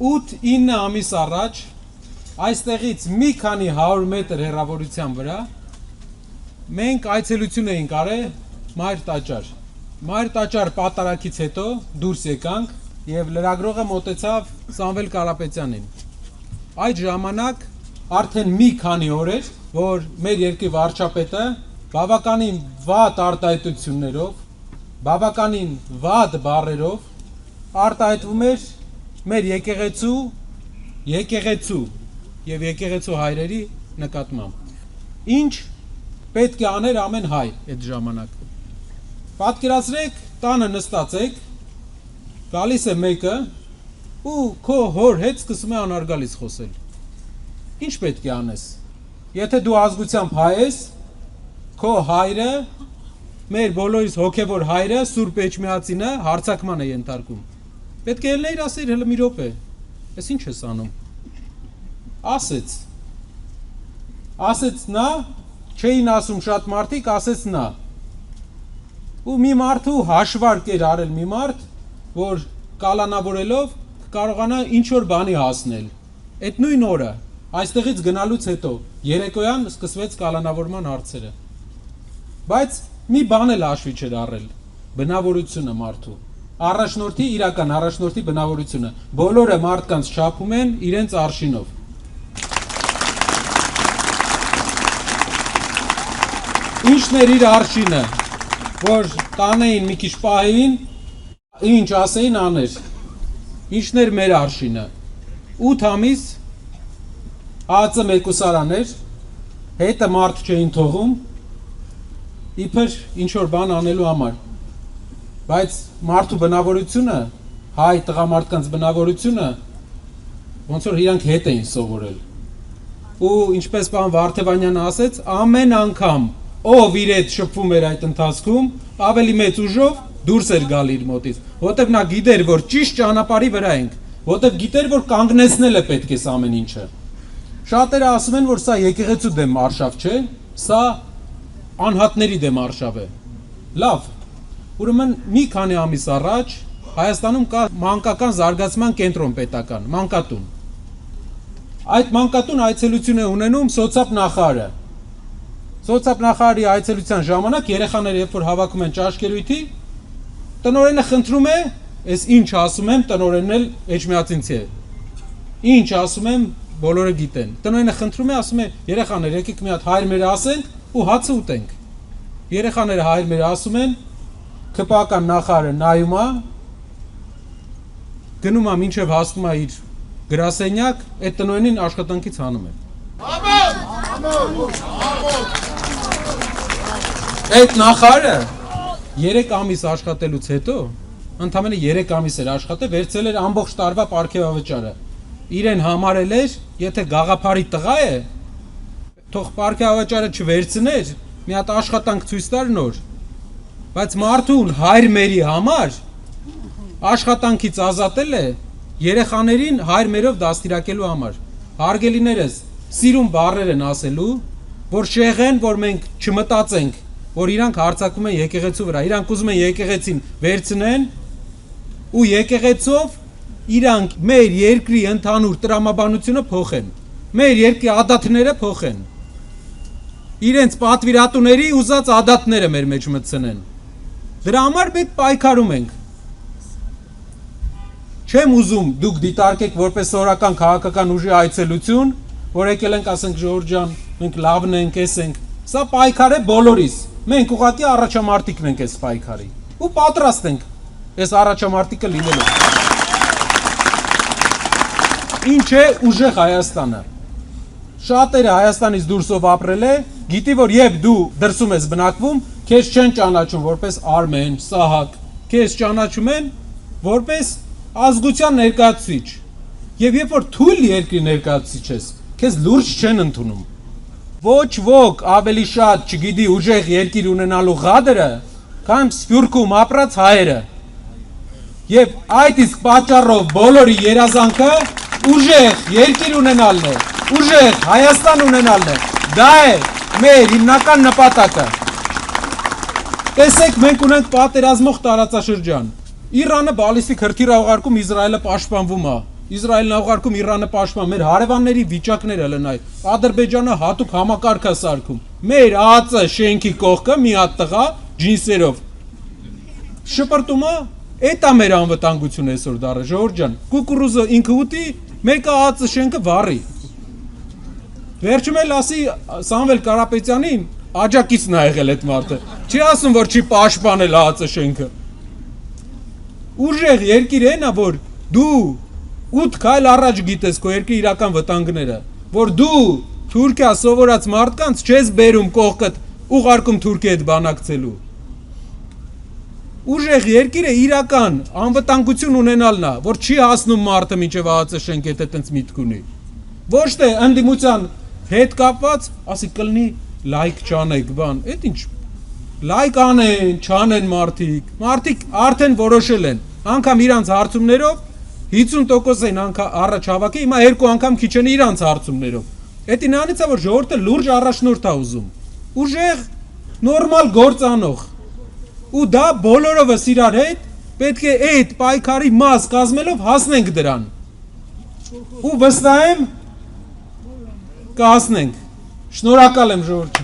8-9 ամիս առաջ այստեղից մի քանի 100 մետր հեռավորության վրա մենք այցելություն էինք արել Մայր տաճար։ Մայր տաճար պատարակից հետո դուրս եկանք եւ լրագրողը մոտեցավ Սամվել Կարապետյանին։ Այդ ժամանակ արդեն մի քանի օր էր, որ մեր երկրի վարչապետը բավականին վատ արտահայտություններով, բավականին վատ բառերով արտահայտվում էր մեր եկեղեցու եւ եկեղեցու հայրերի նկատմամբ։ Ինչ պետք է աներ ամեն հայ այդ ժամանակ։ Պատկերացրեք, տանը նստած եք, գալիս է մեկը ու քո հոր հետ սկսում է անարգալից խոսել։ Ինչ պետք է անես։ Եթե դու ազգությամբ հայ ես, քո հայրը, մեր բոլորիս հոգևոր հայրը, Սուրբ Էջմիածինը հարձակման է ենթարկում։ Պետք է ելնեիր ասեիր հələ մի րոպե։ Էս ինչ ես անում։ Ասեց նա, չէին ասում շատ մարդիկ, ասեց նա։ Ու մի մարդու հաշվարկ էր արել մի մարդ, որ կալանավորելով կարողանա ինչ-որ բանի հասնել։ Այդ նույն օրը, այստեղից գնալուց հետո, երեկոյան սկսվեց կալանավորման հարցերը։ Բայց մի բան էլ հաշվի չէր առել, բնավորությունը մարդու։ Առաջնորդի, իրական առաջնորդի բնավորությունը։ Բոլորը մարդկանց չափում են իրենց արշինով։ Ինչն էր իր արշինը, որ տանեին մի քիչ պահեին, ինչ ասեին աներ։ Ինչն էր մեր արշինը։ 8 ամիս ԱԱԾ մեկուսարան էր, հետը մարդ չէին թողում, իբր ինչ-որ բան անելու համար։ Բայց մարդու բնավորությունը, հայ տղամարդկանց բնավորությունը, ոնց որ իրանք հետ էին սովորել։ Ու ինչպես պարոն Վարդևանյանը ասեց, ամեն անգամ ով իր հետ շփվում էր այդ ընթացքում, ավելի մեծ ուժով դուրս էր գալի իր մոտից, որտեղ նա գիտեր, որ ճիշտ ճանապարհի վրա ենք, որտեղ գիտեր, որ կանգնեցնել է պետք է ամեն ինչը։ Շատերը ասում են, որ սա եկեղեցու դեմ արշավ չէ, սա անհատների դեմ արշավ է։ Լավ, ուրեմն մի քանի ամիս առաջ Հայաստանում կա մանկական զարգացման կենտրոն պետական, մանկատուն։ Այդ մանկատուն այցելություն է ունենում սոցիալ նախարարի այցելության ժամանակ երեխաները երբ որ հավաքում են ճաշկերույթի, տնօրենը խնդրում է, ես ինչ ասում եմ, տնօրենն էլ էջմիածինցի է։ Ինչ ասում եմ, բոլորը գիտեն։ Տնօրենը խնդրում է, ասում է, երեխաներ, եկեք մի հատ հայր մեր ասենք ու հացը ուտենք։ Երեխաները հայր մեր ասում են, ԿՊԱ-ական նախարարը նայում է, գնում է մինչև հասնում է իր գրասենյակ, այդ տնօրենին աշխատանքից հանում է։ Այդ նախարարը 3 ամիս աշխատելուց հետո, ընդամենը 3 ամիս էր աշխատել, վերցել էր ամբողջ տարվա պարգևավճարը։ Իրեն համարել էր, եթե գաղափարի տղա է, թող պարգևավճարը չվերցներ, մի հատ աշխատանք ցույց տար նոր։ Բայց մարդուն հայր մերի համար աշխատանքից ազատել է երեխաներին հայր մերով դաստիարակելու համար։ Հարգելիներս, սիրուն բառեր են ասելու, որ շեղեն, որ մենք չմտածենք, որ իրանք հարձակում են եկեղեցու վրա, իրանք ուզում են եկեղեցին վերցնեն ու եկեղեցով իրանք մեր երկրի ընդհանուր տրամաբանությունը փոխեն, մեր երկրի ադատները փոխեն, իրենց պատվիրատուների ուզած ադատները մեր մեջ մտցնեն։ Դրա համար մենք պայքարում ենք։ Չեմ ուզում դուք դիտարկեք որպես սովորական քաղաքական ուժի այցելություն, որ եկել ենք ասենք Ժորժ ջան, մենք լավն ենք, էս ենք։ Սա պայքար է բոլորիս։ Մենք ուղղակի առաջամարտիկն ենք այս պայքարի։ Ու պատրաստ ենք այս առաջամարտիկը լինելու։ Ինչ է ուժեղ Հայաստանը։ Շատերը Հայաստանից դուրսով ապրել է, գիտի որ երբ դու դրսում ես բնակվում, քեզ չեն ճանաչում որպես Արմեն, Սահակ, քեզ ճանաչում են որպես ազգության ներկայացուցիչ։ Եվ երբ որ թույլ երկրի ներկայացուցիչ ես, քեզ լուրջ չեն ընդունում։ Ոչ ոք ավելի շատ չգիտի ուժեղ երկիր ունենալու ղադրը, քան Սփյուռքում ապրած հայերը։ Եվ այդ իսկ պատճառով բոլորի երազանքը ուժեղ երկիր ունենալն է, ուժեղ Հայաստան ունենալն է։ Դա է մեր հիմնական նպատակը։ Տեսեք, մենք ունենք պատերազմող տարածաշրջան։ Իրանը բալիստիկ հրթիռ է ուղարկում, Իսրայելը պաշտպանվում է։ Իսրայելն ուղարկում Իրանը պաշտպան, մեր հարևանների վիճակները լնայ։ Ադրբեջանը հատուկ համակարգ է սարքում։ Մեր ԱԱԾ շենքի կողքը մի հատ տղա ջինսերով շպրտում է, էտա մեր անվտանգությունը այսօր դառը, ժողովուրդ ջան։ Կուկուռուզը ինքը ուտի, մեկը ԱԱԾ շենքը վառի։ Վերջում էլ ասի Սամվել Կարապետյանին աջակիցն ա եղել այդ մարդը։ Չի ասում, որ չի պաշտպանել ԱԱԾ շենքը։ Ուժեղ երկիր են, որ դու 8 քայլ առաջ գիտես քո երկրի իրական վտանգները, որ դու Թուրքիա սովորած մարդկանց չես բերում կողքդ ուղարկում Թուրքիա հետ բանակցելու։ Ուժեղ երկիրը իրական անվտանգություն ունենալն է, որ չի հասնում մարդը մինչև ԱԱԾ շենք հետ այտենց միտք ունի։ Ոչ թե ընդդիմության հետ կապված, ասի կլինի լայք չանեք, բան, այդ ինչ լայք անեն, չանեն մարդիկ արդեն որոշել են, անգամ իրանց հարցումներով 50% են առաջ հավաքի, հիմա 2 անգամ քիչ են իրանց հարցումներով։ Էդի նրանից է որ ժողովուրդը լուրջ առաջնորդ է ուզում։ Ուժեղ, նորմալ գործանող։ Ու դա բոլորովս իրար հետ պետք է այդ պայքարի մաս կազմելով հասնենք դրան։ Ու վստահ եմ կհասնենք։ Շնորհակալ եմ ժողովուրդ։